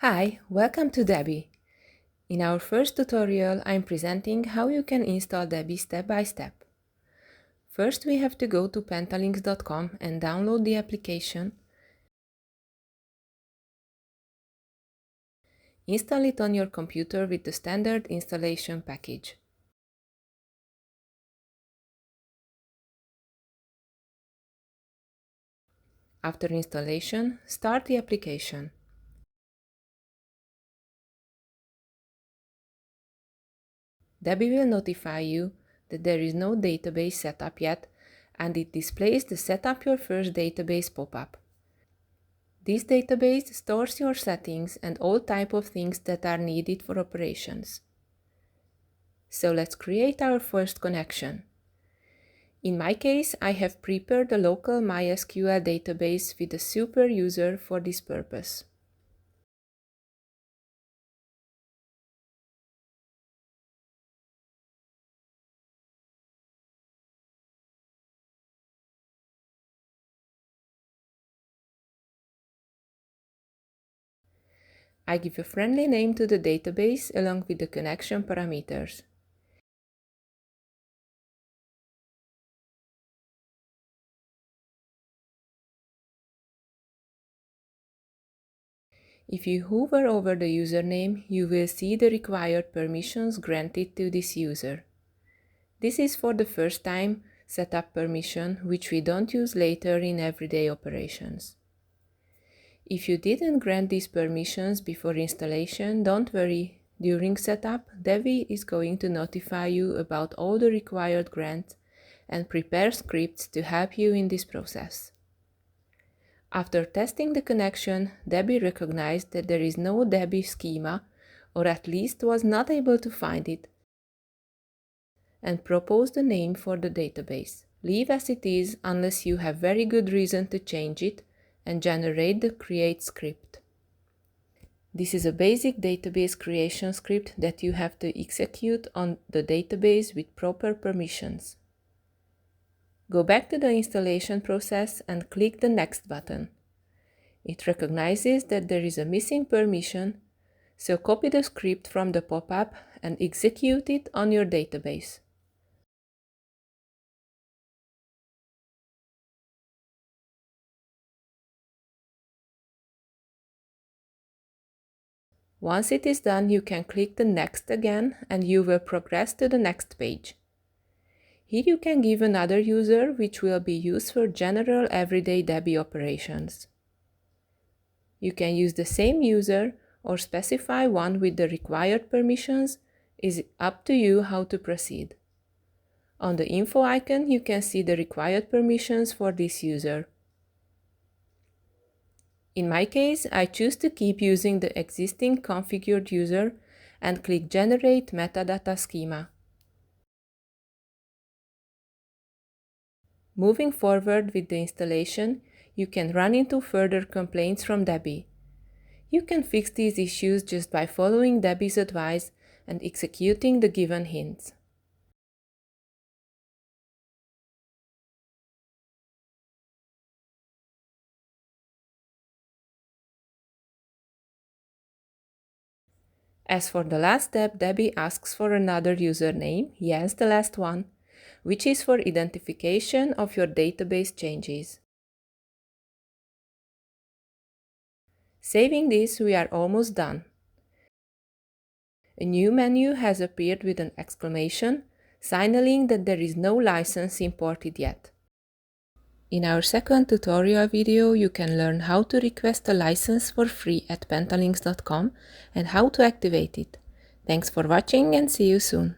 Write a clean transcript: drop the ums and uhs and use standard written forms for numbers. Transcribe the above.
Hi, welcome to Debbie. In our first tutorial, I'm presenting how you can install Debbie step by step. First, we have to go to Pentalynx.com and download the application. Install it on your computer with the standard installation package. After installation, start the application. Debbie will notify you that there is no database set up yet, and it displays the Set up your first database pop-up. This database stores your settings and all type of things that are needed for operations. So let's create our first connection. In my case, I have prepared a local MySQL database with a super user for this purpose. I give a friendly name to the database along with the connection parameters. If you hover over the username, you will see the required permissions granted to this user. This is for the first time setup permission, which we don't use later in everyday operations. If you didn't grant these permissions before installation, don't worry. During setup, Debbie is going to notify you about all the required grants and prepare scripts to help you in this process. After testing the connection, Debbie recognized that there is no Debbie schema, or at least was not able to find it, and proposed a name for the database. Leave as it is unless you have very good reason to change it, and generate the create script. This is a basic database creation script that you have to execute on the database with proper permissions. Go back to the installation process and click the Next button. It recognizes that there is a missing permission, so copy the script from the pop-up and execute it on your database. Once it is done, you can click the Next again and you will progress to the next page. Here you can give another user which will be used for general everyday Debbie operations. You can use the same user or specify one with the required permissions. It's up to you how to proceed. On the info icon, you can see the required permissions for this user. In my case, I choose to keep using the existing configured user and click Generate Metadata Schema. Moving forward with the installation, you can run into further complaints from Debbie. You can fix these issues just by following Debbie's advice and executing the given hints. As for the last step, Debbie asks for another username, yes, the last one, which is for identification of your database changes. Saving this, we are almost done. A new menu has appeared with an exclamation, signaling that there is no license imported yet. In our second tutorial video, you can learn how to request a license for free at pentalynx.com and how to activate it. Thanks for watching and see you soon.